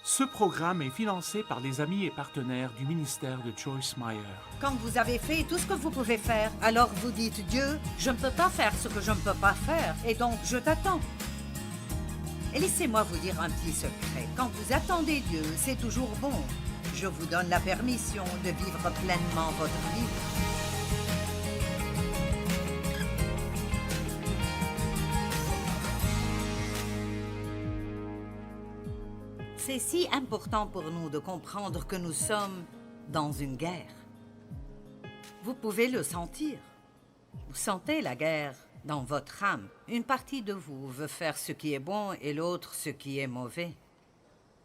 Ce programme est financé par les amis et partenaires du ministère de Joyce Meyer. Quand vous avez fait tout ce que vous pouvez faire, alors vous dites Dieu, je ne peux pas faire ce que je ne peux pas faire, et donc je t'attends. Et laissez-moi vous dire un petit secret. Quand vous attendez Dieu, c'est toujours bon. Je vous donne la permission de vivre pleinement votre vie. C'est si important pour nous de comprendre que nous sommes dans une guerre. Vous pouvez le sentir. Vous sentez la guerre dans votre âme. Une partie de vous veut faire ce qui est bon et l'autre ce qui est mauvais.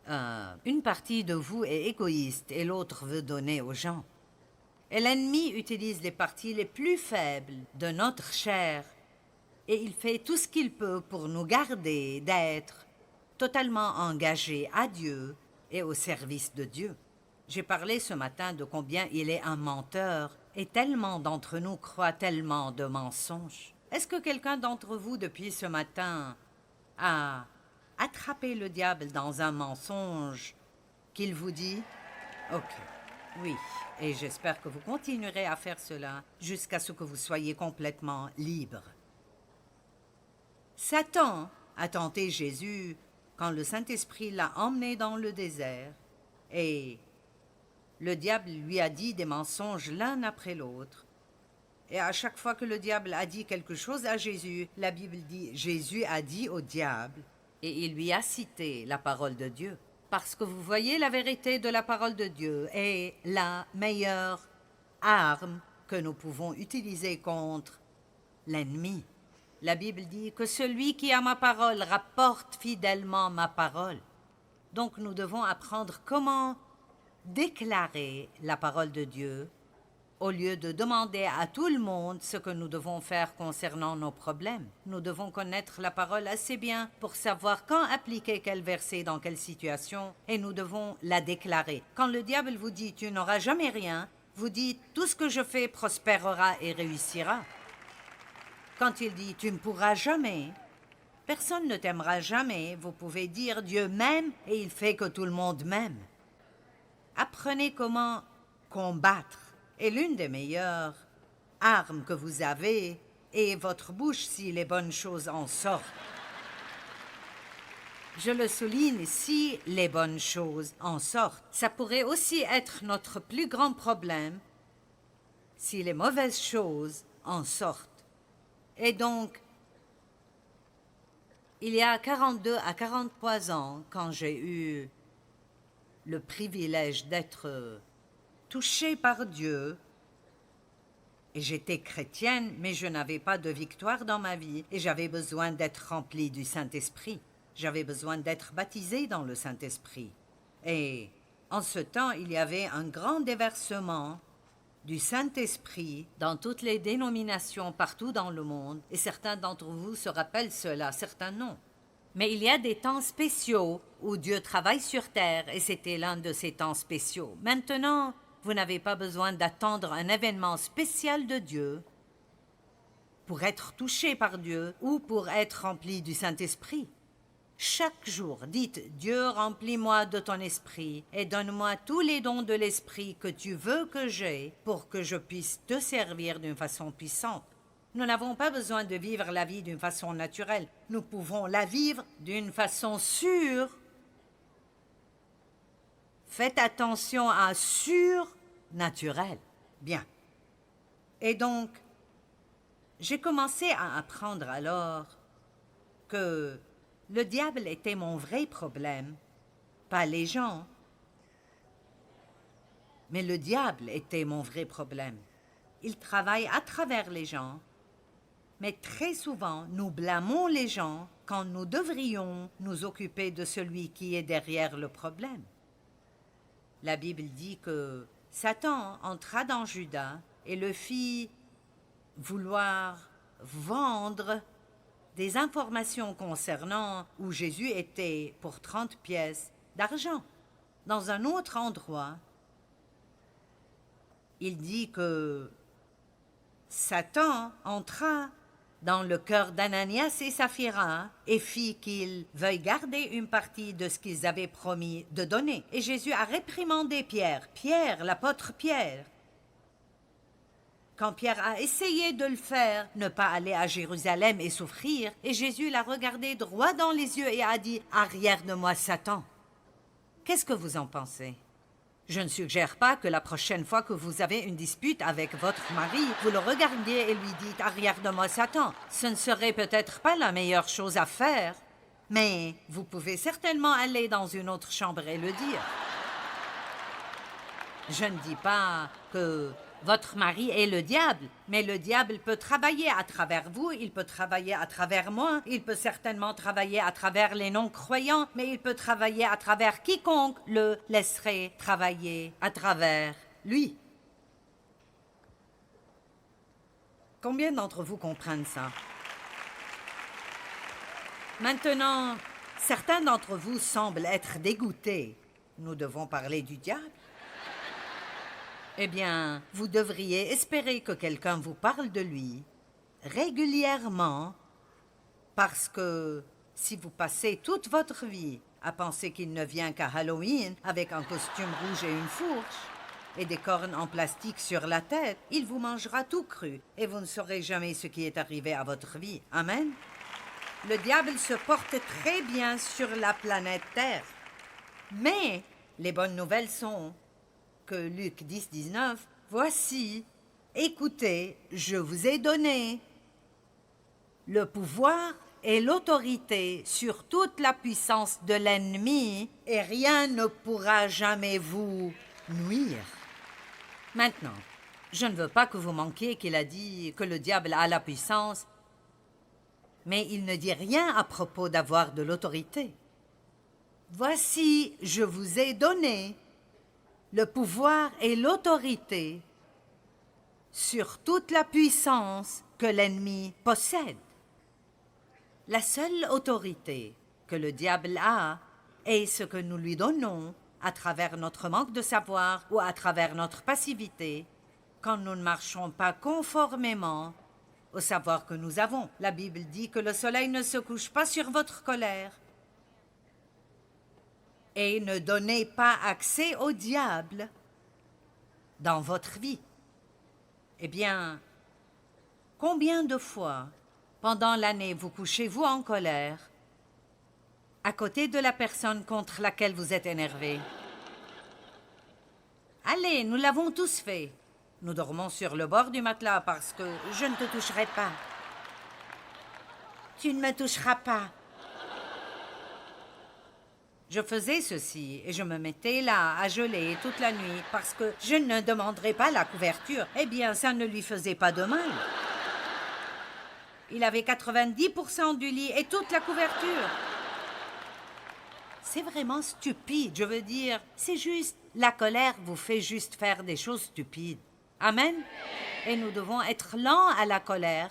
Une partie de vous est égoïste et l'autre veut donner aux gens. Et l'ennemi utilise les parties les plus faibles de notre chair et il fait tout ce qu'il peut pour nous garder d'être totalement engagés à Dieu et au service de Dieu. J'ai parlé ce matin de combien il est un menteur et tellement d'entre nous croient tellement de mensonges. Est-ce que quelqu'un d'entre vous depuis ce matin a attrapé le diable dans un mensonge qu'il vous dit? Ok, oui, et j'espère que vous continuerez à faire cela jusqu'à ce que vous soyez complètement libre. Satan a tenté Jésus quand le Saint-Esprit l'a emmené dans le désert et le diable lui a dit des mensonges l'un après l'autre. Et à chaque fois que le diable a dit quelque chose à Jésus, la Bible dit Jésus a dit au diable et il lui a cité la parole de Dieu. Parce que vous voyez, la vérité de la parole de Dieu est la meilleure arme que nous pouvons utiliser contre l'ennemi. La Bible dit que celui qui a ma parole rapporte fidèlement ma parole. Donc nous devons apprendre comment déclarer la parole de Dieu au lieu de demander à tout le monde ce que nous devons faire concernant nos problèmes. Nous devons connaître la parole assez bien pour savoir quand appliquer quel verset dans quelle situation et nous devons la déclarer. Quand le diable vous dit « tu n'auras jamais rien », vous dites « tout ce que je fais prospérera et réussira ». Quand il dit « tu ne pourras jamais », personne ne t'aimera jamais. Vous pouvez dire « Dieu m'aime » et il fait que tout le monde m'aime. Apprenez comment combattre. Et l'une des meilleures armes que vous avez est votre bouche si les bonnes choses en sortent. Je le souligne, si les bonnes choses en sortent. Ça pourrait aussi être notre plus grand problème si les mauvaises choses en sortent. Et donc, il y a 42 à 43 ans, quand j'ai eu le privilège d'être touchée par Dieu, et j'étais chrétienne, mais je n'avais pas de victoire dans ma vie, et j'avais besoin d'être remplie du Saint-Esprit. J'avais besoin d'être baptisée dans le Saint-Esprit. Et en ce temps, il y avait un grand déversement du Saint-Esprit dans toutes les dénominations partout dans le monde, et certains d'entre vous se rappellent cela, certains non. Mais il y a des temps spéciaux où Dieu travaille sur terre, et c'était l'un de ces temps spéciaux. Maintenant, vous n'avez pas besoin d'attendre un événement spécial de Dieu pour être touché par Dieu ou pour être rempli du Saint-Esprit. Chaque jour, dites « Dieu, remplis-moi de ton esprit et donne-moi tous les dons de l'esprit que tu veux que j'aie pour que je puisse te servir d'une façon puissante. » Nous n'avons pas besoin de vivre la vie d'une façon naturelle. Nous pouvons la vivre d'une façon sûre. Faites attention à surnaturel. Bien. Et donc, j'ai commencé à apprendre alors que le diable était mon vrai problème, pas les gens. Mais le diable était mon vrai problème. Il travaille à travers les gens, mais très souvent nous blâmons les gens quand nous devrions nous occuper de celui qui est derrière le problème. La Bible dit que Satan entra dans Judas et le fit vouloir vendre des informations concernant où Jésus était pour 30 pièces d'argent. Dans un autre endroit, il dit que Satan entra dans le cœur d'Ananias et Saphira et fit qu'ils veuillent garder une partie de ce qu'ils avaient promis de donner. Et Jésus a réprimandé Pierre, l'apôtre Pierre. Quand Pierre a essayé de le faire, ne pas aller à Jérusalem et souffrir, et Jésus l'a regardé droit dans les yeux et a dit « Arrière de moi, Satan ». Qu'est-ce que vous en pensez? Je ne suggère pas que la prochaine fois que vous avez une dispute avec votre mari, vous le regardiez et lui dites « Arrière de moi, Satan ». Ce ne serait peut-être pas la meilleure chose à faire, mais vous pouvez certainement aller dans une autre chambre et le dire. Je ne dis pas que votre mari est le diable, mais le diable peut travailler à travers vous, il peut travailler à travers moi, il peut certainement travailler à travers les non-croyants, mais il peut travailler à travers quiconque le laisserait travailler à travers lui. Combien d'entre vous comprennent ça? Maintenant, certains d'entre vous semblent être dégoûtés. Nous devons parler du diable? Eh bien, vous devriez espérer que quelqu'un vous parle de lui régulièrement, parce que si vous passez toute votre vie à penser qu'il ne vient qu'à Halloween avec un costume rouge et une fourche et des cornes en plastique sur la tête, il vous mangera tout cru et vous ne saurez jamais ce qui est arrivé à votre vie. Amen? Le diable se porte très bien sur la planète Terre. Mais les bonnes nouvelles sont que Luc 10, 19, « Voici, écoutez, je vous ai donné le pouvoir et l'autorité sur toute la puissance de l'ennemi, et rien ne pourra jamais vous nuire. » Maintenant, je ne veux pas que vous manquiez qu'il a dit que le diable a la puissance, mais il ne dit rien à propos d'avoir de l'autorité. « Voici, je vous ai donné le pouvoir et l'autorité sur toute la puissance que l'ennemi possède. » La seule autorité que le diable a est ce que nous lui donnons à travers notre manque de savoir ou à travers notre passivité quand nous ne marchons pas conformément au savoir que nous avons. La Bible dit que le soleil ne se couche pas sur votre colère. Et ne donnez pas accès au diable dans votre vie. Eh bien, combien de fois, pendant l'année, vous couchez-vous en colère à côté de la personne contre laquelle vous êtes énervé? Allez, nous l'avons tous fait. Nous dormons sur le bord du matelas parce que je ne te toucherai pas. Tu ne me toucheras pas. Je faisais ceci et je me mettais là à geler toute la nuit parce que je ne demanderais pas la couverture. Eh bien, ça ne lui faisait pas de mal. Il avait 90% du lit et toute la couverture. C'est vraiment stupide, je veux dire. C'est juste, la colère vous fait juste faire des choses stupides. Amen? Et nous devons être lents à la colère.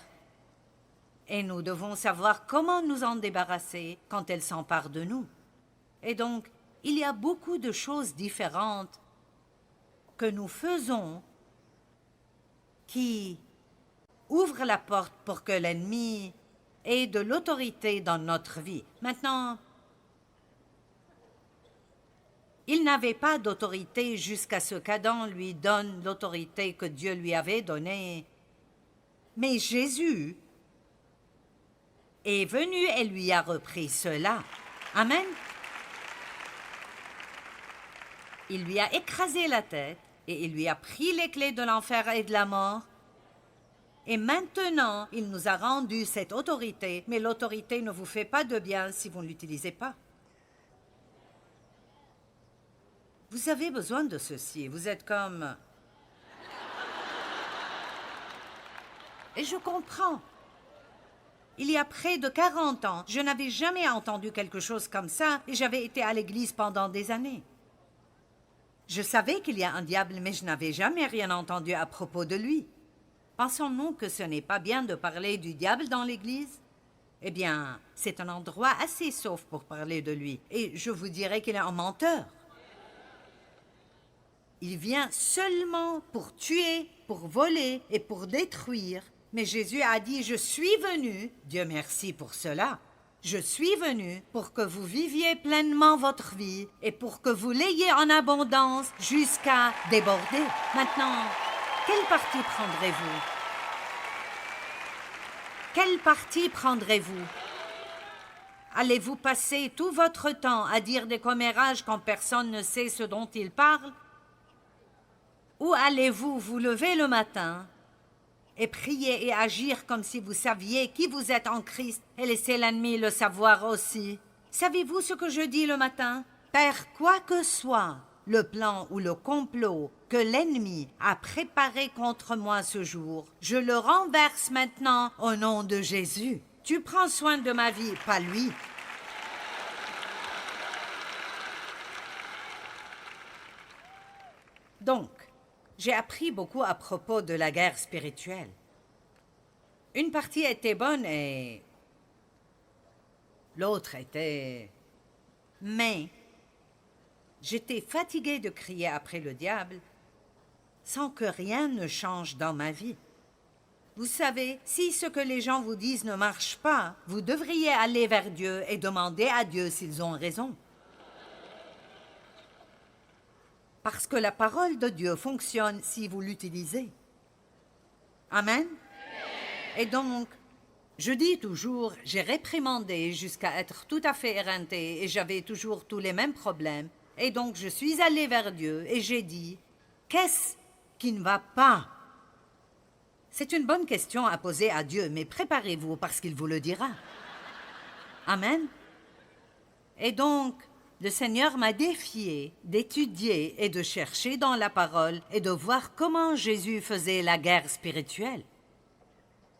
Et nous devons savoir comment nous en débarrasser quand elle s'empare de nous. Et donc, il y a beaucoup de choses différentes que nous faisons qui ouvrent la porte pour que l'ennemi ait de l'autorité dans notre vie. Maintenant, il n'avait pas d'autorité jusqu'à ce qu'Adam lui donne l'autorité que Dieu lui avait donnée. Mais Jésus est venu et lui a repris cela. Amen. Il lui a écrasé la tête et il lui a pris les clés de l'enfer et de la mort. Et maintenant, il nous a rendu cette autorité, mais l'autorité ne vous fait pas de bien si vous ne l'utilisez pas. Vous avez besoin de ceci, vous êtes comme... Et je comprends. Il y a près de 40 ans, je n'avais jamais entendu quelque chose comme ça et j'avais été à l'église pendant des années. Je savais qu'il y a un diable, mais je n'avais jamais rien entendu à propos de lui. Pensons-nous que ce n'est pas bien de parler du diable dans l'Église? Eh bien, c'est un endroit assez sauf pour parler de lui, et je vous dirais qu'il est un menteur. Il vient seulement pour tuer, pour voler et pour détruire, Mais Jésus a dit, je suis venu, Dieu merci pour cela, je suis venu pour que vous viviez pleinement votre vie et pour que vous l'ayez en abondance jusqu'à déborder. Maintenant, quel parti prendrez-vous? Quel parti prendrez-vous? Allez-vous passer tout votre temps à dire des commérages quand personne ne sait ce dont il parle? Ou allez-vous vous lever le matin et prier et agir comme si vous saviez qui vous êtes en Christ et laisser l'ennemi le savoir aussi? Savez-vous ce que je dis le matin? Père, quoi que soit le plan ou le complot que l'ennemi a préparé contre moi ce jour, je le renverse maintenant au nom de Jésus. Tu prends soin de ma vie, pas lui. Donc, j'ai appris beaucoup à propos de la guerre spirituelle. Une partie était bonne et l'autre était... Mais j'étais fatiguée de crier après le diable sans que rien ne change dans ma vie. Vous savez, si ce que les gens vous disent ne marche pas, vous devriez aller vers Dieu et demander à Dieu s'ils ont raison. Parce que la parole de Dieu fonctionne si vous l'utilisez. Amen. Et donc, je dis toujours, j'ai réprimandé jusqu'à être tout à fait éreintée et j'avais toujours tous les mêmes problèmes. Et donc, je suis allée vers Dieu et j'ai dit, qu'est-ce qui ne va pas? C'est une bonne question à poser à Dieu, mais préparez-vous parce qu'il vous le dira. Amen. Et donc, le Seigneur m'a défié d'étudier et de chercher dans la parole et de voir comment Jésus faisait la guerre spirituelle.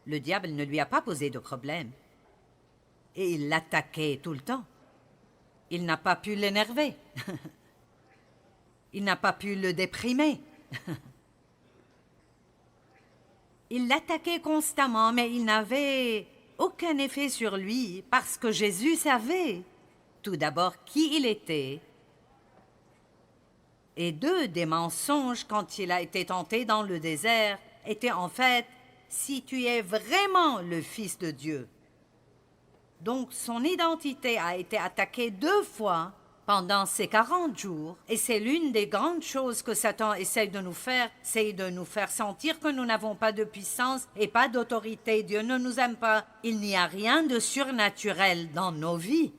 Le diable ne lui a pas posé de problème. Et il l'attaquait tout le temps. Il n'a pas pu l'énerver. Il n'a pas pu le déprimer. Il l'attaquait constamment, mais il n'avait aucun effet sur lui parce que Jésus savait tout d'abord qui il était et deux, des mensonges quand il a été tenté dans le désert étaient en fait si tu es vraiment le Fils de Dieu. Donc son identité a été attaquée 2 fois pendant ces 40 jours, et c'est l'une des grandes choses que Satan essaie de nous faire, c'est de nous faire sentir que nous n'avons pas de puissance et pas d'autorité. Dieu ne nous aime pas. Il n'y a rien de surnaturel dans nos vies.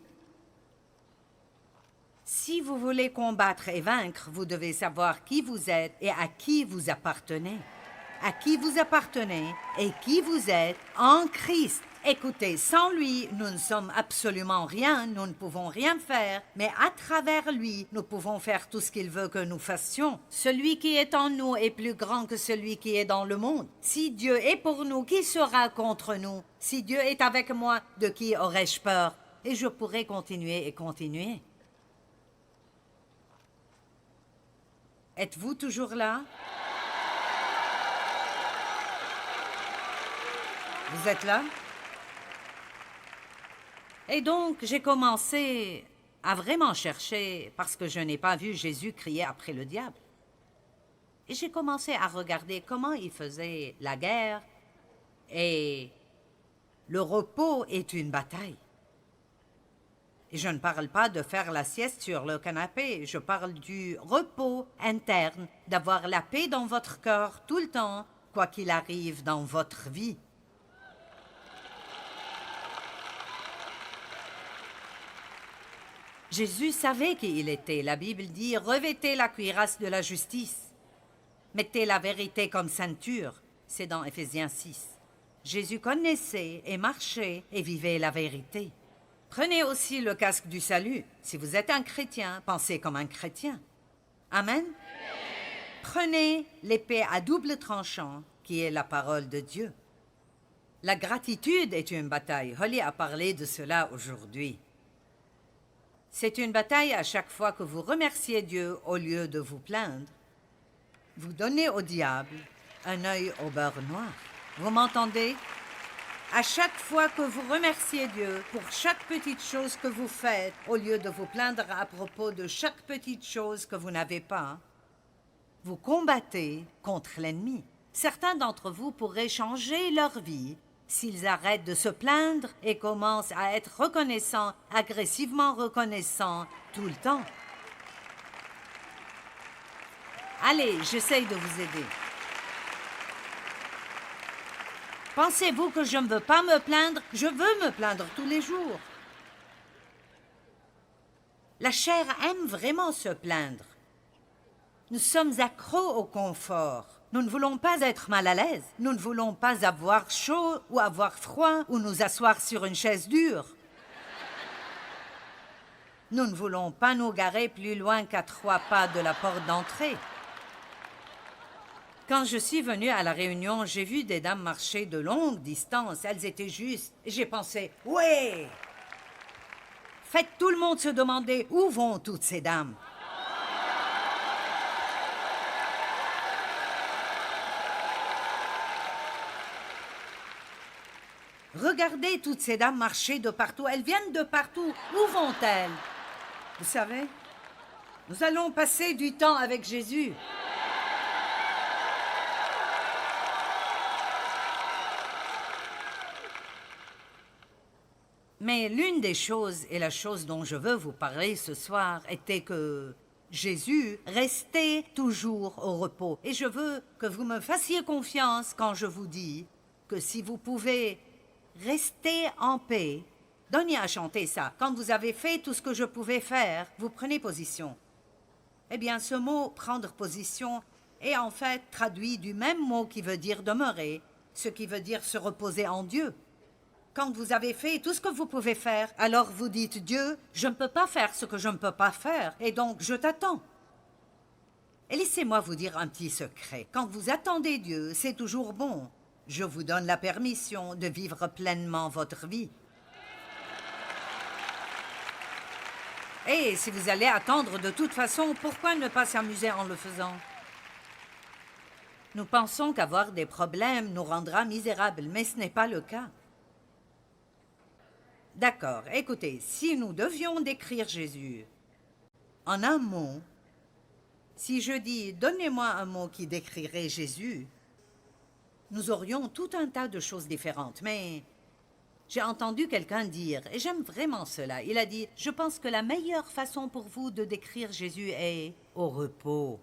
Si vous voulez combattre et vaincre, vous devez savoir qui vous êtes et à qui vous appartenez. À qui vous appartenez et qui vous êtes en Christ. Écoutez, sans lui, nous ne sommes absolument rien, nous ne pouvons rien faire, mais à travers lui, nous pouvons faire tout ce qu'il veut que nous fassions. Celui qui est en nous est plus grand que celui qui est dans le monde. Si Dieu est pour nous, qui sera contre nous? Si Dieu est avec moi, de qui aurais-je peur? Et je pourrais continuer et continuer. Êtes-vous toujours là? Vous êtes là? Et donc, j'ai commencé à vraiment chercher parce que je n'ai pas vu Jésus crier après le diable. Et j'ai commencé à regarder comment il faisait la guerre et le repos est une bataille. Et je ne parle pas de faire la sieste sur le canapé, je parle du repos interne, d'avoir la paix dans votre cœur tout le temps, quoi qu'il arrive dans votre vie. Jésus savait qui il était. La Bible dit « Revêtez la cuirasse de la justice. Mettez la vérité comme ceinture. » C'est dans Éphésiens 6. Jésus connaissait et marchait et vivait la vérité. Prenez aussi le casque du salut. Si vous êtes un chrétien, pensez comme un chrétien. Amen. Prenez l'épée à double tranchant, qui est la parole de Dieu. La gratitude est une bataille. Holly a parlé de cela aujourd'hui. C'est une bataille à chaque fois que vous remerciez Dieu au lieu de vous plaindre. Vous donnez au diable un œil au beurre noir. Vous m'entendez? À chaque fois que vous remerciez Dieu pour chaque petite chose que vous faites, au lieu de vous plaindre à propos de chaque petite chose que vous n'avez pas, vous combattez contre l'ennemi. Certains d'entre vous pourraient changer leur vie s'ils arrêtent de se plaindre et commencent à être reconnaissants, agressivement reconnaissants, tout le temps. Allez, j'essaye de vous aider. Pensez-vous que je ne veux pas me plaindre? Je veux me plaindre tous les jours. La chair aime vraiment se plaindre. Nous sommes accros au confort. Nous ne voulons pas être mal à l'aise. Nous ne voulons pas avoir chaud ou avoir froid ou nous asseoir sur une chaise dure. Nous ne voulons pas nous garer plus loin qu'à 3 pas de la porte d'entrée. Quand je suis venue à la réunion, j'ai vu des dames marcher de longues distances. Elles étaient justes. Et j'ai pensé, ouais! Faites tout le monde se demander où vont toutes ces dames. Regardez toutes ces dames marcher de partout. Elles viennent de partout. Où vont-elles? Vous savez, nous allons passer du temps avec Jésus. Mais l'une des choses, et la chose dont je veux vous parler ce soir, était que Jésus restait toujours au repos. Et je veux que vous me fassiez confiance quand je vous dis que si vous pouvez rester en paix, Donnie a chanté ça. Quand vous avez fait tout ce que je pouvais faire, vous prenez position. Eh bien, ce mot « prendre position » est en fait traduit du même mot qui veut dire « demeurer », ce qui veut dire se reposer en Dieu. Quand vous avez fait tout ce que vous pouvez faire, alors vous dites « Dieu, je ne peux pas faire ce que je ne peux pas faire, et donc je t'attends. » Et laissez-moi vous dire un petit secret. Quand vous attendez Dieu, c'est toujours bon. Je vous donne la permission de vivre pleinement votre vie. Et si vous allez attendre de toute façon, pourquoi ne pas s'amuser en le faisant? Nous pensons qu'avoir des problèmes nous rendra misérables, mais ce n'est pas le cas. D'accord, écoutez, si nous devions décrire Jésus en un mot, si je dis « donnez-moi un mot qui décrirait Jésus », nous aurions tout un tas de choses différentes, mais j'ai entendu quelqu'un dire, et j'aime vraiment cela, il a dit « Je pense que la meilleure façon pour vous de décrire Jésus est au repos. »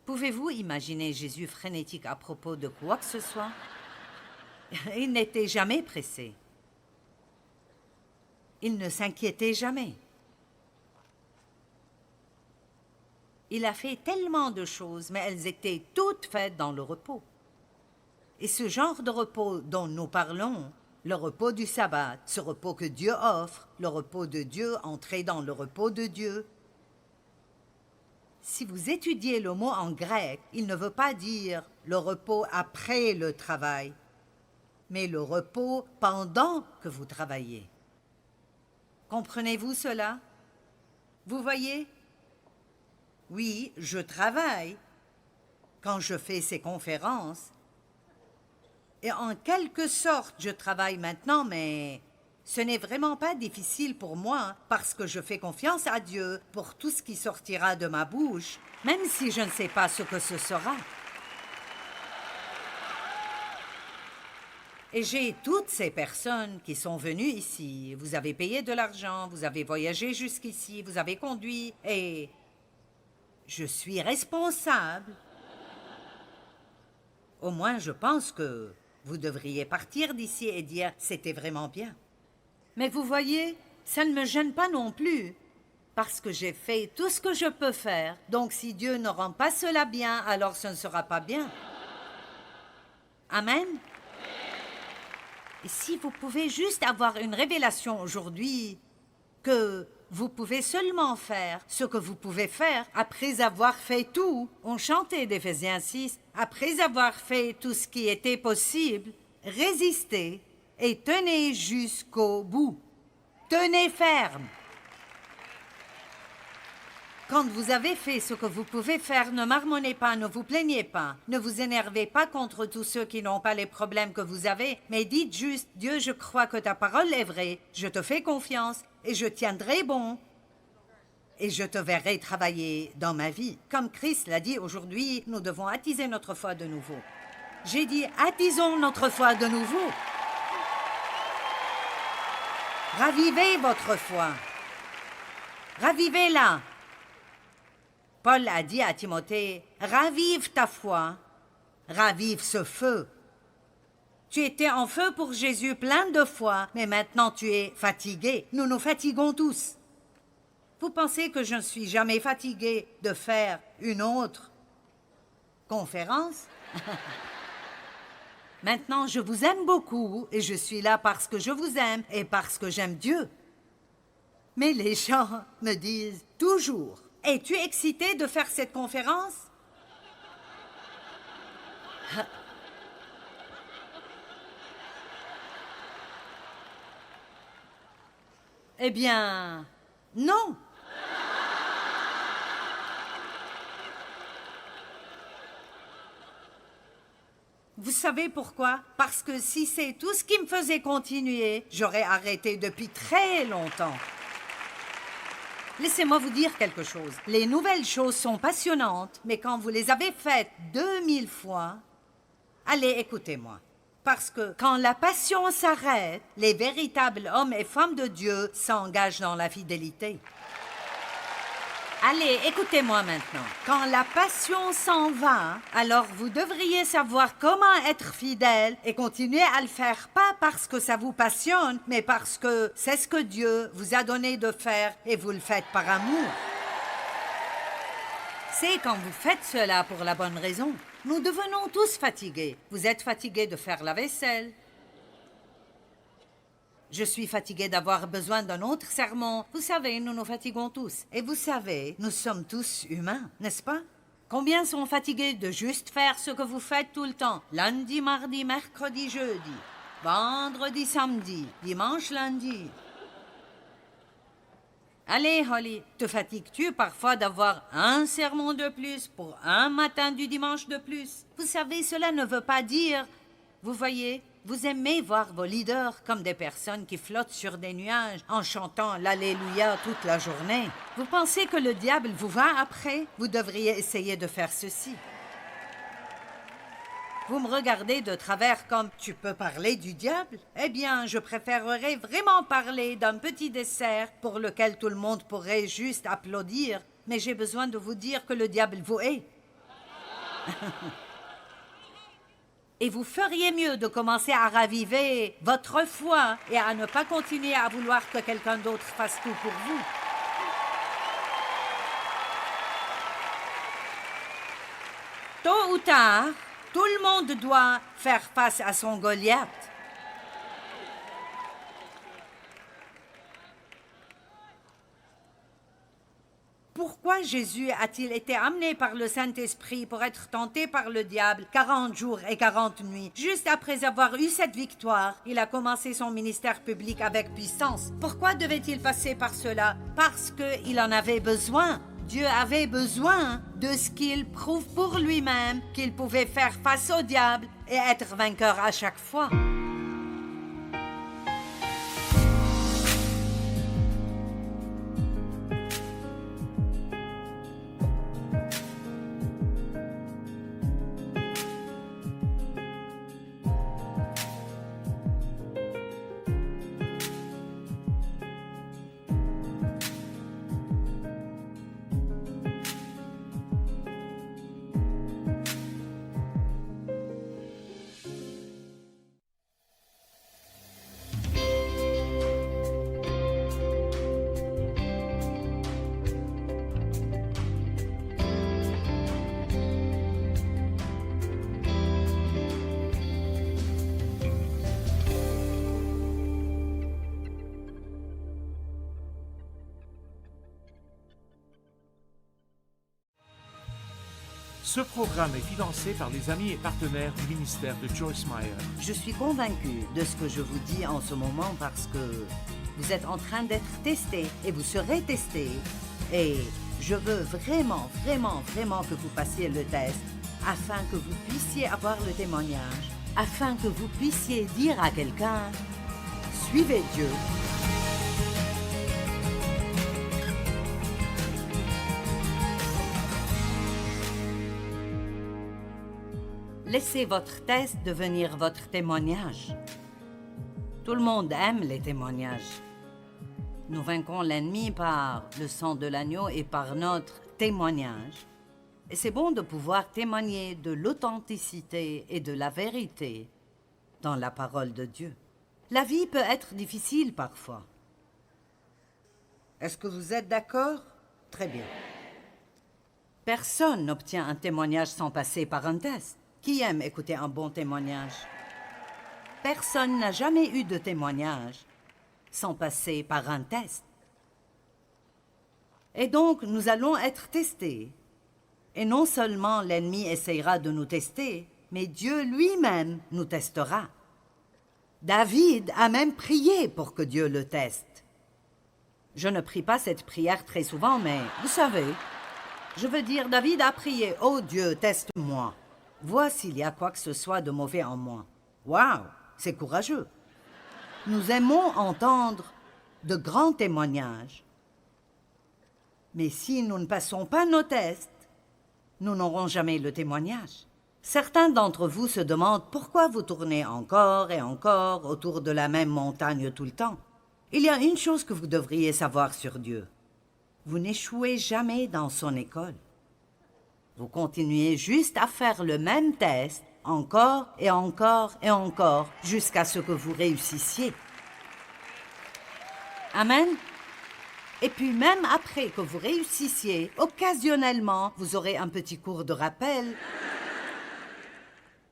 Pouvez-vous imaginer Jésus frénétique à propos de quoi que ce soit? Il n'était jamais pressé. Il ne s'inquiétait jamais. Il a fait tellement de choses, mais elles étaient toutes faites dans le repos. Et ce genre de repos dont nous parlons, le repos du sabbat, ce repos que Dieu offre, le repos de Dieu, entrer dans le repos de Dieu. Si vous étudiez le mot en grec, il ne veut pas dire le repos après le travail, mais le repos pendant que vous travaillez. Comprenez-vous cela? Vous voyez? Oui, je travaille quand je fais ces conférences. Et en quelque sorte, je travaille maintenant, mais ce n'est vraiment pas difficile pour moi parce que je fais confiance à Dieu pour tout ce qui sortira de ma bouche, même si je ne sais pas ce que ce sera. Et j'ai toutes ces personnes qui sont venues ici. Vous avez payé de l'argent, vous avez voyagé jusqu'ici, vous avez conduit, et je suis responsable. Au moins, je pense que vous devriez partir d'ici et dire « c'était vraiment bien ». Mais vous voyez, ça ne me gêne pas non plus, parce que j'ai fait tout ce que je peux faire. Donc si Dieu ne rend pas cela bien, alors ce ne sera pas bien. Amen. Et si vous pouvez juste avoir une révélation aujourd'hui, que vous pouvez seulement faire ce que vous pouvez faire après avoir fait tout. On chantait d'Éphésiens 6, après avoir fait tout ce qui était possible, résistez et tenez jusqu'au bout. Tenez ferme. Quand vous avez fait ce que vous pouvez faire, ne marmonnez pas, ne vous plaignez pas, ne vous énervez pas contre tous ceux qui n'ont pas les problèmes que vous avez, mais dites juste « Dieu, je crois que ta parole est vraie, je te fais confiance et je tiendrai bon. » et je te verrai travailler dans ma vie. Comme Christ l'a dit, aujourd'hui, nous devons attiser notre foi de nouveau. J'ai dit, attisons notre foi de nouveau. Ravivez votre foi. Ravivez-la. Paul a dit à Timothée, ravive ta foi, ravive ce feu. Tu étais en feu pour Jésus plein de foi, mais maintenant tu es fatigué. Nous nous fatiguons tous. Vous pensez que je ne suis jamais fatigué de faire une autre conférence? Maintenant, je vous aime beaucoup et je suis là parce que je vous aime et parce que j'aime Dieu. Mais les gens me disent toujours, « Es-tu excité de faire cette conférence? » Eh bien, non. Vous savez pourquoi? Parce que si c'est tout ce qui me faisait continuer, j'aurais arrêté depuis très longtemps. Laissez-moi vous dire quelque chose. Les nouvelles choses sont passionnantes, mais quand vous les avez faites 2000 fois, allez, écoutez-moi. Parce que quand la passion s'arrête, les véritables hommes et femmes de Dieu s'engagent dans la fidélité. Allez, écoutez-moi maintenant. Quand la passion s'en va, alors vous devriez savoir comment être fidèle et continuer à le faire, pas parce que ça vous passionne, mais parce que c'est ce que Dieu vous a donné de faire et vous le faites par amour. C'est quand vous faites cela pour la bonne raison. Nous devenons tous fatigués. Vous êtes fatigués de faire la vaisselle. Je suis fatiguée d'avoir besoin d'un autre sermon. Vous savez, nous nous fatiguons tous. Et vous savez, nous sommes tous humains, n'est-ce pas? Combien sont fatigués de juste faire ce que vous faites tout le temps? Lundi, mardi, mercredi, jeudi. Vendredi, samedi. Dimanche, lundi. Allez, Holly, te fatigues-tu parfois d'avoir un sermon de plus pour un matin du dimanche de plus? Vous savez, cela ne veut pas dire... Vous voyez, vous aimez voir vos leaders comme des personnes qui flottent sur des nuages en chantant l'Alléluia toute la journée. Vous pensez que le diable vous va après? Vous devriez essayer de faire ceci. Vous me regardez de travers comme « Tu peux parler du diable ?» Eh bien, je préférerais vraiment parler d'un petit dessert pour lequel tout le monde pourrait juste applaudir, mais j'ai besoin de vous dire que le diable vous hait. Et vous feriez mieux de commencer à raviver votre foi et à ne pas continuer à vouloir que quelqu'un d'autre fasse tout pour vous. Tôt ou tard, tout le monde doit faire face à son Goliath. Pourquoi Jésus a-t-il été amené par le Saint-Esprit pour être tenté par le diable 40 jours et 40 nuits? Juste après avoir eu cette victoire, il a commencé son ministère public avec puissance. Pourquoi devait-il passer par cela? Parce qu'il en avait besoin. Dieu avait besoin de ce qu'il prouve pour lui-même qu'il pouvait faire face au diable et être vainqueur à chaque fois. Ce programme est financé par les amis et partenaires du ministère de Joyce Meyer. Je suis convaincue de ce que je vous dis en ce moment parce que vous êtes en train d'être testé et vous serez testé. Et je veux vraiment, vraiment, vraiment que vous passiez le test afin que vous puissiez avoir le témoignage, afin que vous puissiez dire à quelqu'un « Suivez Dieu ». Laissez votre test devenir votre témoignage. Tout le monde aime les témoignages. Nous vaincrons l'ennemi par le sang de l'agneau et par notre témoignage. Et c'est bon de pouvoir témoigner de l'authenticité et de la vérité dans la parole de Dieu. La vie peut être difficile parfois. Est-ce que vous êtes d'accord? Très bien. Personne n'obtient un témoignage sans passer par un test. Qui aime écouter un bon témoignage? Personne n'a jamais eu de témoignage sans passer par un test. Et donc, nous allons être testés. Et non seulement l'ennemi essayera de nous tester, mais Dieu lui-même nous testera. David a même prié pour que Dieu le teste. Je ne prie pas cette prière très souvent, mais vous savez, je veux dire, David a prié, « Oh Dieu, teste-moi. Vois s'il y a quoi que ce soit de mauvais en moi. » Waouh, c'est courageux. Nous aimons entendre de grands témoignages. Mais si nous ne passons pas nos tests, nous n'aurons jamais le témoignage. Certains d'entre vous se demandent pourquoi vous tournez encore et encore autour de la même montagne tout le temps. Il y a une chose que vous devriez savoir sur Dieu. Vous n'échouez jamais dans son école. Vous continuez juste à faire le même test, encore et encore et encore, jusqu'à ce que vous réussissiez. Amen. Et puis même après que vous réussissiez, occasionnellement, vous aurez un petit cours de rappel,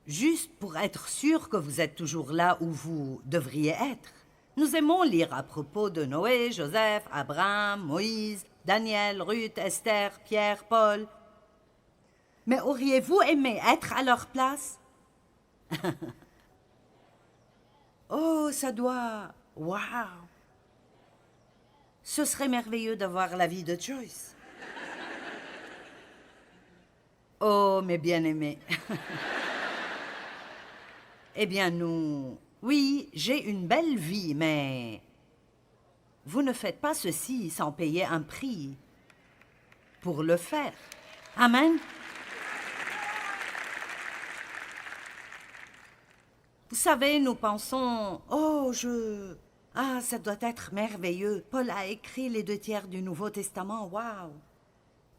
juste pour être sûr que vous êtes toujours là où vous devriez être. Nous aimons lire à propos de Noé, Joseph, Abraham, Moïse, Daniel, Ruth, Esther, Pierre, Paul. Mais auriez-vous aimé être à leur place? Oh, ça doit... Waouh! Ce serait merveilleux d'avoir la vie de Joyce. Oh, mes bien-aimés. Eh bien, nous... Oui, j'ai une belle vie, mais... Vous ne faites pas ceci sans payer un prix pour le faire. Amen. Vous savez, nous pensons, oh, ah, ça doit être merveilleux. Paul a écrit les 2/3 du Nouveau Testament, waouh.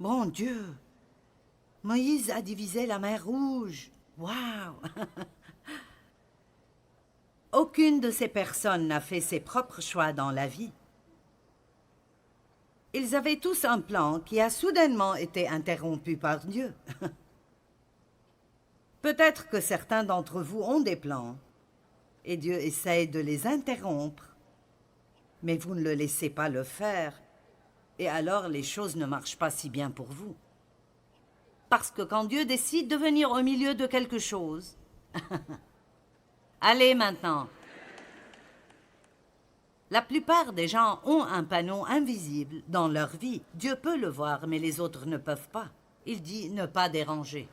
Mon Dieu. Moïse a divisé la mer Rouge, waouh. Aucune de ces personnes n'a fait ses propres choix dans la vie. Ils avaient tous un plan qui a soudainement été interrompu par Dieu. Peut-être que certains d'entre vous ont des plans, et Dieu essaye de les interrompre, mais vous ne le laissez pas le faire, et alors les choses ne marchent pas si bien pour vous. Parce que quand Dieu décide de venir au milieu de quelque chose... Allez maintenant. La plupart des gens ont un panneau invisible dans leur vie. Dieu peut le voir, mais les autres ne peuvent pas. Il dit « ne pas déranger ».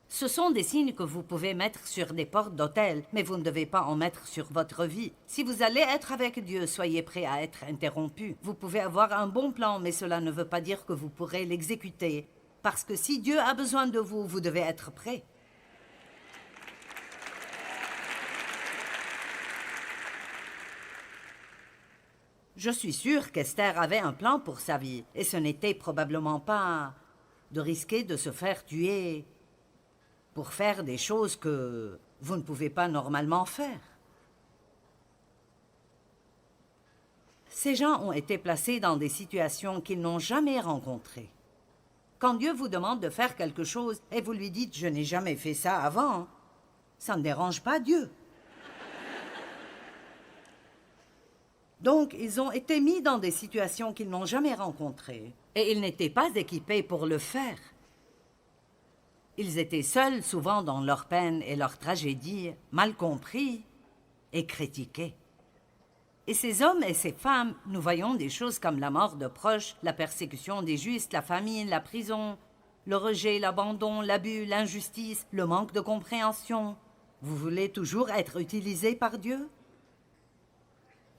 Ce sont des signes que vous pouvez mettre sur des portes d'hôtel, mais vous ne devez pas en mettre sur votre vie. Si vous allez être avec Dieu, soyez prêts à être interrompus. Vous pouvez avoir un bon plan, mais cela ne veut pas dire que vous pourrez l'exécuter. Parce que si Dieu a besoin de vous, vous devez être prêts. Je suis sûre qu'Esther avait un plan pour sa vie, et ce n'était probablement pas de risquer de se faire tuer pour faire des choses que vous ne pouvez pas normalement faire. Ces gens ont été placés dans des situations qu'ils n'ont jamais rencontrées. Quand Dieu vous demande de faire quelque chose et vous lui dites « je n'ai jamais fait ça avant », ça ne dérange pas Dieu. Donc, ils ont été mis dans des situations qu'ils n'ont jamais rencontrées, et ils n'étaient pas équipés pour le faire. Ils étaient seuls, souvent dans leur peine et leur tragédie, mal compris et critiqués. Et ces hommes et ces femmes, nous voyons des choses comme la mort de proches, la persécution des justes, la famine, la prison, le rejet, l'abandon, l'abus, l'injustice, le manque de compréhension. Vous voulez toujours être utilisé par Dieu?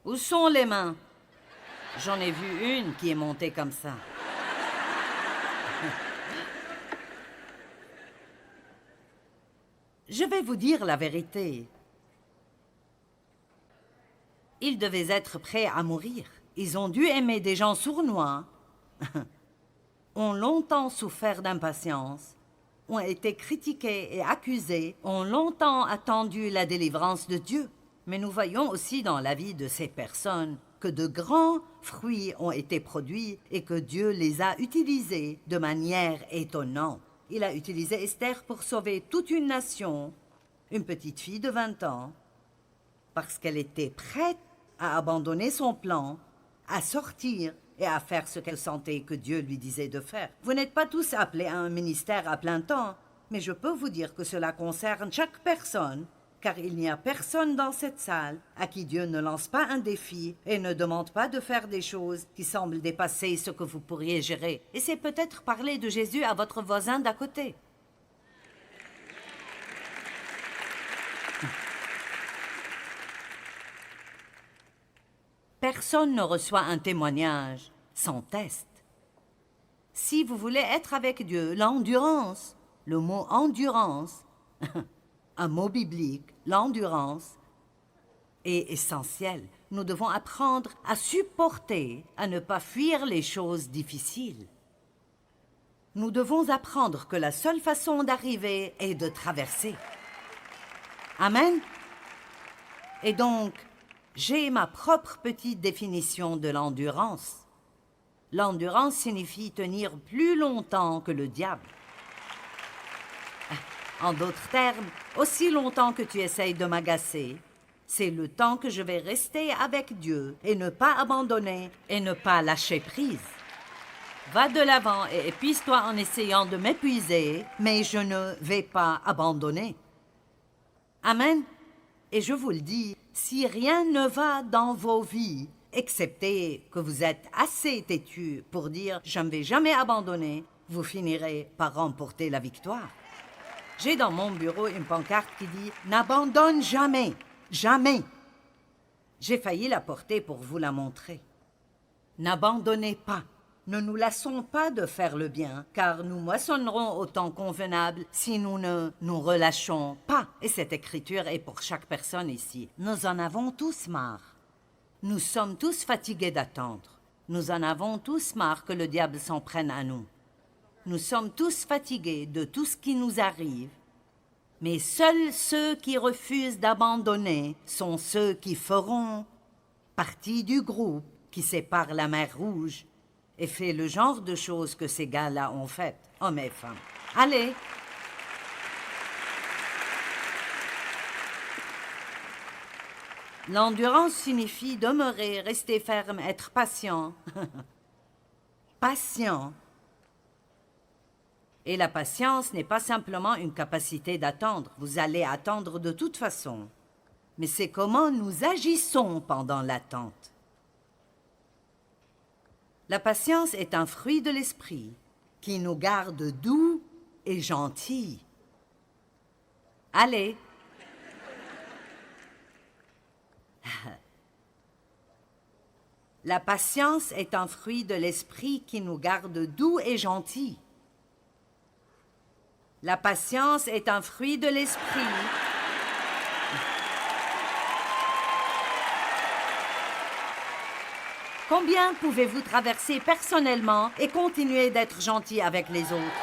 Où sont les mains? J'en ai vu une qui est montée comme ça. Je vais vous dire la vérité. Ils devaient être prêts à mourir. Ils ont dû aimer des gens sournois, ont longtemps souffert d'impatience, ont été critiqués et accusés, ont longtemps attendu la délivrance de Dieu. Mais nous voyons aussi dans la vie de ces personnes que de grands fruits ont été produits et que Dieu les a utilisés de manière étonnante. Il a utilisé Esther pour sauver toute une nation, une petite fille de 20 ans, parce qu'elle était prête à abandonner son plan, à sortir et à faire ce qu'elle sentait que Dieu lui disait de faire. Vous n'êtes pas tous appelés à un ministère à plein temps, mais je peux vous dire que cela concerne chaque personne, car il n'y a personne dans cette salle à qui Dieu ne lance pas un défi et ne demande pas de faire des choses qui semblent dépasser ce que vous pourriez gérer. Et c'est peut-être parler de Jésus à votre voisin d'à côté. Personne ne reçoit un témoignage sans test. Si vous voulez être avec Dieu, l'endurance, le mot endurance, un mot biblique, l'endurance, est essentiel. Nous devons apprendre à supporter, à ne pas fuir les choses difficiles. Nous devons apprendre que la seule façon d'arriver est de traverser. Amen. Et donc, j'ai ma propre petite définition de l'endurance. L'endurance signifie tenir plus longtemps que le diable. En d'autres termes, aussi longtemps que tu essayes de m'agacer, c'est le temps que je vais rester avec Dieu et ne pas abandonner et ne pas lâcher prise. Va de l'avant et épuise-toi en essayant de m'épuiser, mais je ne vais pas abandonner. Amen. Et je vous le dis, si rien ne va dans vos vies, excepté que vous êtes assez têtus pour dire « je ne vais jamais abandonner », vous finirez par remporter la victoire. J'ai dans mon bureau une pancarte qui dit « N'abandonne jamais, jamais ». J'ai failli la porter pour vous la montrer. N'abandonnez pas. Ne nous lassons pas de faire le bien, car nous moissonnerons au temps convenable si nous ne nous relâchons pas. Et cette écriture est pour chaque personne ici. Nous en avons tous marre. Nous sommes tous fatigués d'attendre. Nous en avons tous marre que le diable s'en prenne à nous. Nous sommes tous fatigués de tout ce qui nous arrive. Mais seuls ceux qui refusent d'abandonner sont ceux qui feront partie du groupe qui sépare la mer Rouge et fait le genre de choses que ces gars-là ont faites, hommes et femmes. Allez! L'endurance signifie demeurer, rester ferme, être patient. Patient. Et la patience n'est pas simplement une capacité d'attendre. Vous allez attendre de toute façon. Mais c'est comment nous agissons pendant l'attente. La patience est un fruit de l'esprit qui nous garde doux et gentils. Allez! La patience est un fruit de l'esprit qui nous garde doux et gentils. La patience est un fruit de l'esprit. Combien pouvez-vous traverser personnellement et continuer d'être gentil avec les autres?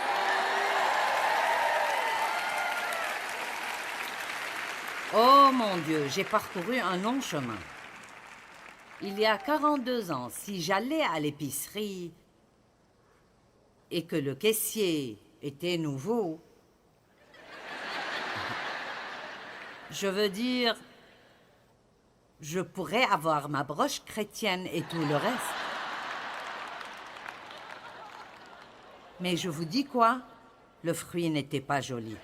Oh mon Dieu, j'ai parcouru un long chemin. Il y a 42 ans, si j'allais à l'épicerie et que le caissier était nouveau, je veux dire, je pourrais avoir ma broche chrétienne et tout le reste. Mais je vous dis quoi? Le fruit n'était pas joli.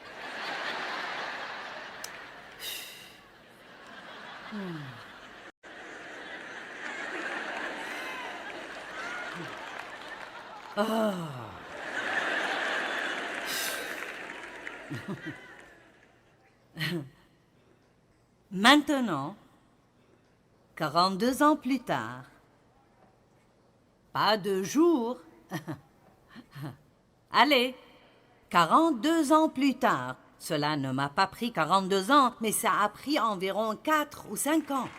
Oh. Maintenant, 42 ans plus tard, pas de jours, allez, 42 ans plus tard, Cela ne m'a pas pris 42 ans, mais ça a pris environ 4 ou 5 ans.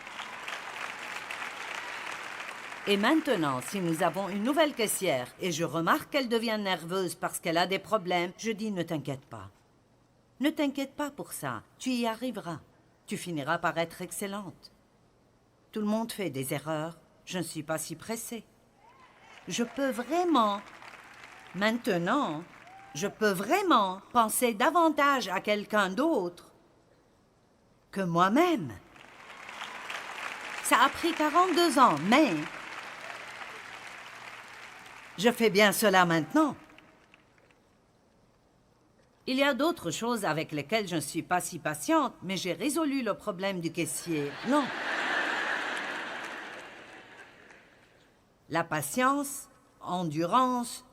Et maintenant, si nous avons une nouvelle caissière et je remarque qu'elle devient nerveuse parce qu'elle a des problèmes, je dis ne t'inquiète pas. Ne t'inquiète pas pour ça, tu y arriveras. Tu finiras par être excellente. Tout le monde fait des erreurs, je ne suis pas si pressée. Je peux vraiment, maintenant, je peux vraiment penser davantage à quelqu'un d'autre que moi-même. Ça a pris 42 ans, mais je fais bien cela maintenant. Il y a d'autres choses avec lesquelles je ne suis pas si patiente, mais j'ai résolu le problème du caissier. Non. La patience, endurance,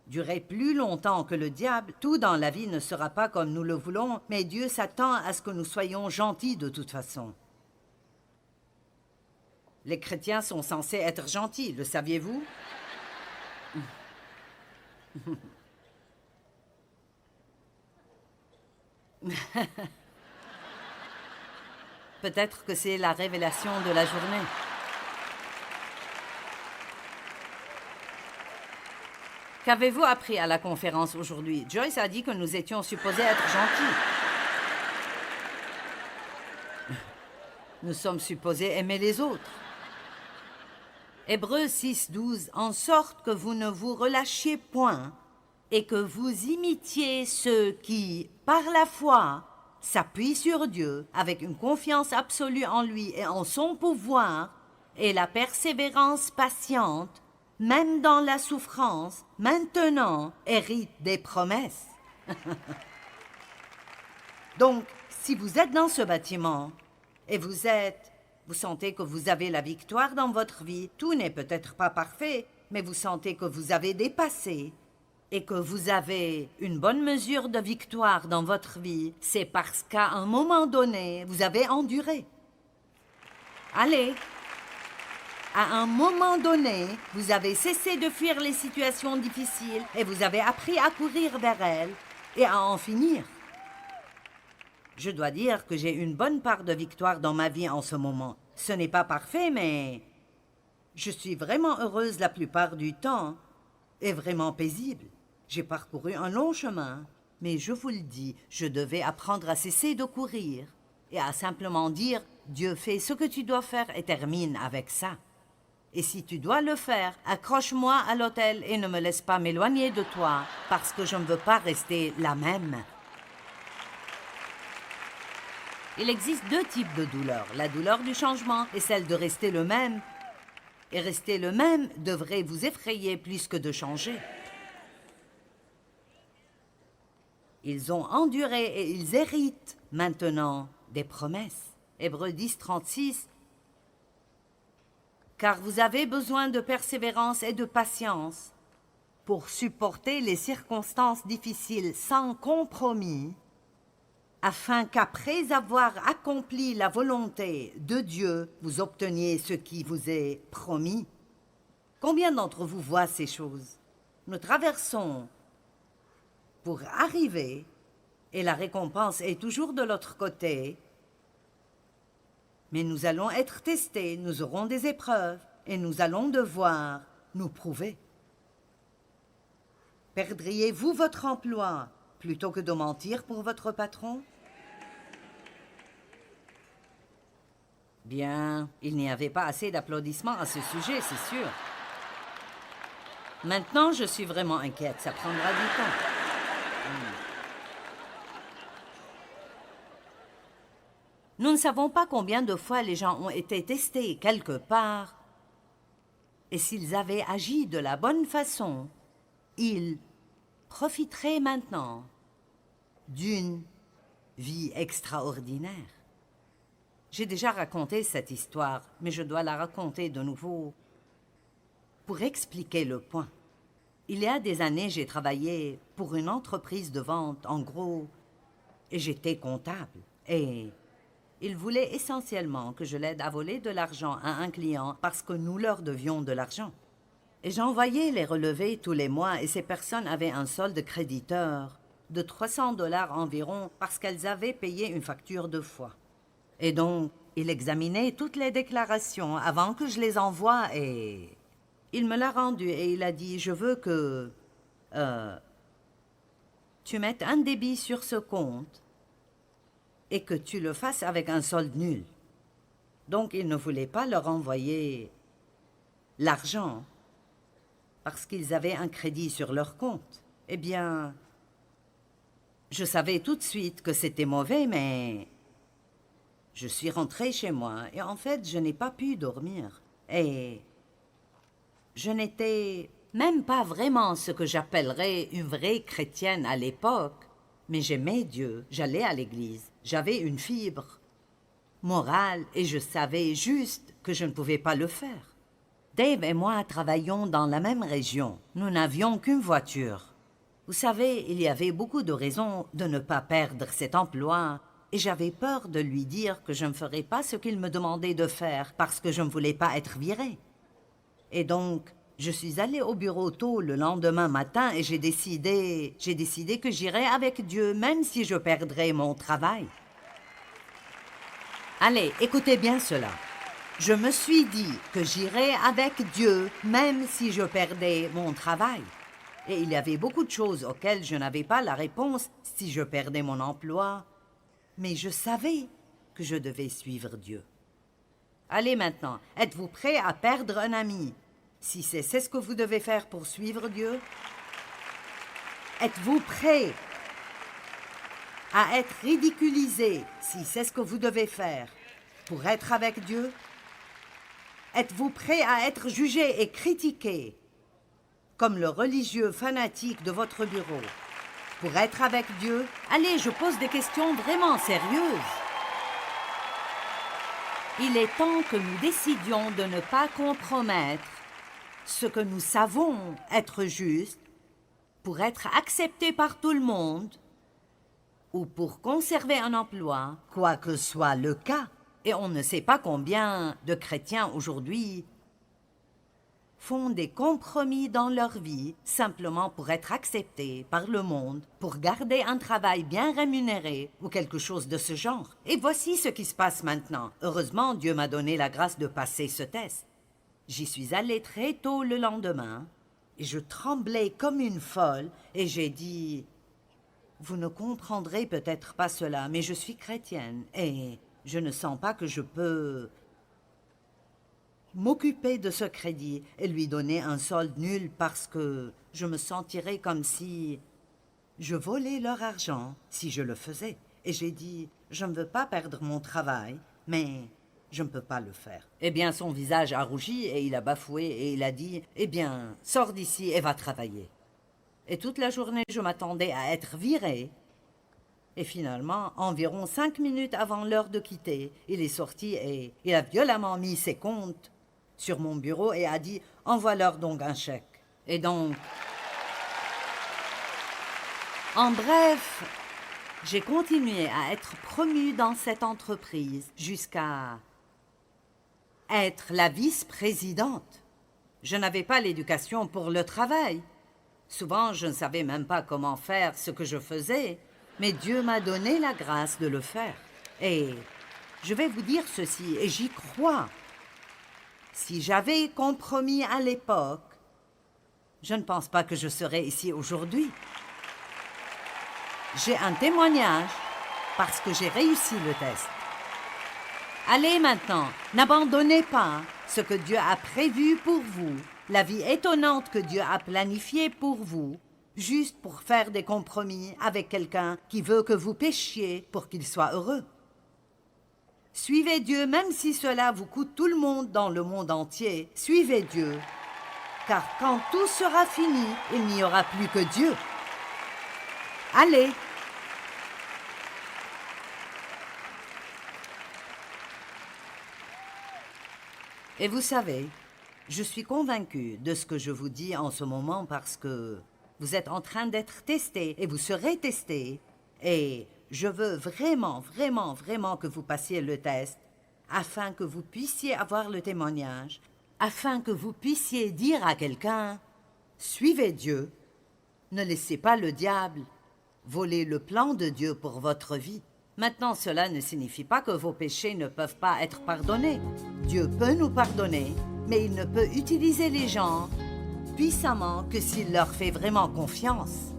durer plus longtemps que le diable. Tout dans la vie ne sera pas comme nous le voulons, mais Dieu s'attend à ce que nous soyons gentils de toute façon. Les chrétiens sont censés être gentils, le saviez-vous? Peut-être que c'est la révélation de la journée. Qu'avez-vous appris à la conférence aujourd'hui? Joyce a dit que nous étions supposés être gentils. Nous sommes supposés aimer les autres. Hébreux 6:12, en sorte que vous ne vous relâchiez point et que vous imitiez ceux qui, par la foi, s'appuient sur Dieu avec une confiance absolue en lui et en son pouvoir et la persévérance patiente, même dans la souffrance, maintenant hérite des promesses. Donc, si vous êtes dans ce bâtiment et vous sentez que vous avez la victoire dans votre vie, tout n'est peut-être pas parfait, mais vous sentez que vous avez dépassé et que vous avez une bonne mesure de victoire dans votre vie, c'est parce qu'à un moment donné, vous avez enduré. Allez, à un moment donné, vous avez cessé de fuir les situations difficiles et vous avez appris à courir vers elles et à en finir. Je dois dire que j'ai une bonne part de victoire dans ma vie en ce moment. Ce n'est pas parfait, mais je suis vraiment heureuse la plupart du temps et vraiment paisible. J'ai parcouru un long chemin, mais je vous le dis, je devais apprendre à cesser de courir et à simplement dire « Dieu fait ce que tu dois faire et termine avec ça ». Et si tu dois le faire, accroche-moi à l'autel et ne me laisse pas m'éloigner de toi, parce que je ne veux pas rester la même. Il existe 2 types de douleurs, la douleur du changement et celle de rester le même. Et rester le même devrait vous effrayer plus que de changer. Ils ont enduré et ils héritent maintenant des promesses. Hébreux 10:36. Car vous avez besoin de persévérance et de patience pour supporter les circonstances difficiles sans compromis, afin qu'après avoir accompli la volonté de Dieu, vous obteniez ce qui vous est promis. Combien d'entre vous voient ces choses? Nous traversons pour arriver, et la récompense est toujours de l'autre côté, mais nous allons être testés, nous aurons des épreuves, et nous allons devoir nous prouver. Perdriez-vous votre emploi plutôt que de mentir pour votre patron? Bien, il n'y avait pas assez d'applaudissements à ce sujet, c'est sûr. Maintenant, je suis vraiment inquiète, ça prendra du temps. Nous ne savons pas combien de fois les gens ont été testés quelque part. Et s'ils avaient agi de la bonne façon, ils profiteraient maintenant d'une vie extraordinaire. J'ai déjà raconté cette histoire, mais je dois la raconter de nouveau pour expliquer le point. Il y a des années, j'ai travaillé pour une entreprise de vente, en gros, et j'étais comptable. Et il voulait essentiellement que je l'aide à voler de l'argent à un client parce que nous leur devions de l'argent. Et j'envoyais les relevés tous les mois et ces personnes avaient un solde créditeur de 300 $ environ parce qu'elles avaient payé une facture 2 fois. Et donc, il examinait toutes les déclarations avant que je les envoie et il me l'a rendu et il a dit « Je veux que tu mettes un débit sur ce compte et que tu le fasses avec un solde nul. » Donc, il ne voulait pas leur envoyer l'argent parce qu'ils avaient un crédit sur leur compte. Eh bien, je savais tout de suite que c'était mauvais, mais je suis rentrée chez moi et en fait, je n'ai pas pu dormir. Et je n'étais même pas vraiment ce que j'appellerais une vraie chrétienne à l'époque, mais j'aimais Dieu, j'allais à l'église, j'avais une fibre morale et je savais juste que je ne pouvais pas le faire. Dave et moi travaillions dans la même région. Nous n'avions qu'une voiture. Vous savez, il y avait beaucoup de raisons de ne pas perdre cet emploi et j'avais peur de lui dire que je ne ferais pas ce qu'il me demandait de faire parce que je ne voulais pas être virée. Et donc, je suis allée au bureau tôt le lendemain matin et j'ai décidé que j'irais avec Dieu même si je perdrais mon travail. Allez, écoutez bien cela. Je me suis dit que j'irais avec Dieu même si je perdais mon travail. Et il y avait beaucoup de choses auxquelles je n'avais pas la réponse si je perdais mon emploi. Mais je savais que je devais suivre Dieu. Allez maintenant, êtes-vous prêt à perdre un ami si c'est ce que vous devez faire pour suivre Dieu? Êtes-vous prêt à être ridiculisé si c'est ce que vous devez faire pour être avec Dieu? Êtes-vous prêt à être jugé et critiqué comme le religieux fanatique de votre bureau pour être avec Dieu? Allez, je pose des questions vraiment sérieuses. Il est temps que nous décidions de ne pas compromettre ce que nous savons être juste pour être acceptés par tout le monde ou pour conserver un emploi, quoi que soit le cas. Et on ne sait pas combien de chrétiens aujourd'hui font des compromis dans leur vie simplement pour être acceptés par le monde, pour garder un travail bien rémunéré ou quelque chose de ce genre. Et voici ce qui se passe maintenant. Heureusement, Dieu m'a donné la grâce de passer ce test. J'y suis allée très tôt le lendemain et je tremblais comme une folle et j'ai dit « Vous ne comprendrez peut-être pas cela, mais je suis chrétienne et je ne sens pas que je peux m'occuper de ce crédit et lui donner un solde nul parce que je me sentirais comme si je volais leur argent si je le faisais. » Et j'ai dit « Je ne veux pas perdre mon travail, mais je ne peux pas le faire. » Eh bien, son visage a rougi et il a bafoué et il a dit « Eh bien, sors d'ici et va travailler. » Et toute la journée, je m'attendais à être virée. Et finalement, environ 5 minutes avant l'heure de quitter, il est sorti et il a violemment mis ses comptes sur mon bureau et a dit « Envoie-leur donc un chèque. » Et donc, en bref, j'ai continué à être promue dans cette entreprise jusqu'à être la vice-présidente. Je n'avais pas l'éducation pour le travail. Souvent, je ne savais même pas comment faire ce que je faisais, mais Dieu m'a donné la grâce de le faire. Et je vais vous dire ceci, et j'y crois. Si j'avais compromis à l'époque, je ne pense pas que je serais ici aujourd'hui. J'ai un témoignage parce que j'ai réussi le test. Allez maintenant, n'abandonnez pas ce que Dieu a prévu pour vous, la vie étonnante que Dieu a planifiée pour vous, juste pour faire des compromis avec quelqu'un qui veut que vous péchiez pour qu'il soit heureux. Suivez Dieu même si cela vous coûte tout le monde dans le monde entier. Suivez Dieu, car quand tout sera fini, il n'y aura plus que Dieu. Allez! Et vous savez, je suis convaincue de ce que je vous dis en ce moment parce que vous êtes en train d'être testé et vous serez testé. Et je veux vraiment, vraiment, vraiment que vous passiez le test afin que vous puissiez avoir le témoignage, afin que vous puissiez dire à quelqu'un « Suivez Dieu, ne laissez pas le diable volé le plan de Dieu pour votre vie. Maintenant, cela ne signifie pas que vos péchés ne peuvent pas être pardonnés. Dieu peut nous pardonner, mais il ne peut utiliser les gens puissamment que s'il leur fait vraiment confiance.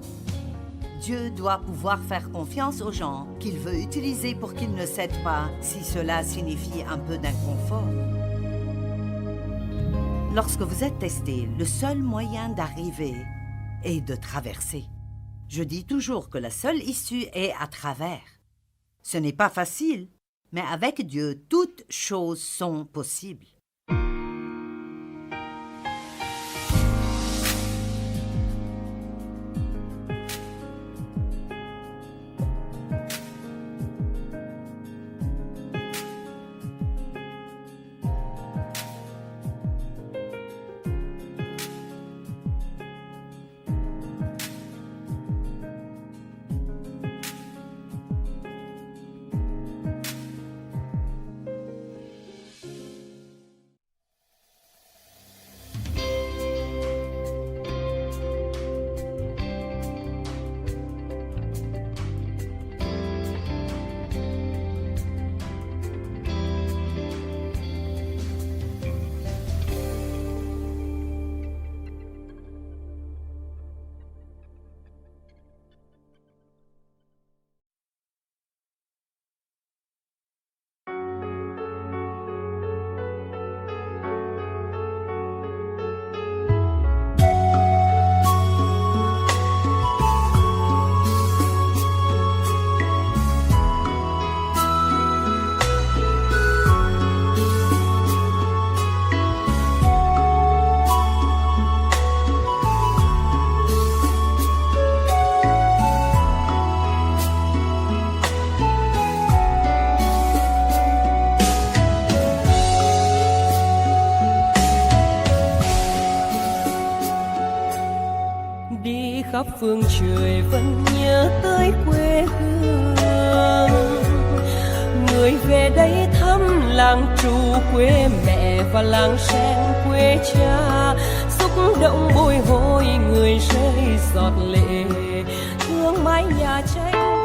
Dieu doit pouvoir faire confiance aux gens qu'il veut utiliser pour qu'ils ne cèdent pas si cela signifie un peu d'inconfort. Lorsque vous êtes testé, le seul moyen d'arriver est de traverser. Je dis toujours que la seule issue est à travers. Ce n'est pas facile, mais avec Dieu, toutes choses sont possibles. khắp phương trời vẫn nhớ tới quê hương. Người về đây thăm làng trù quê mẹ và làng sen quê cha, xúc động bồi hồi người rơi giọt lệ thương mái nhà tranh.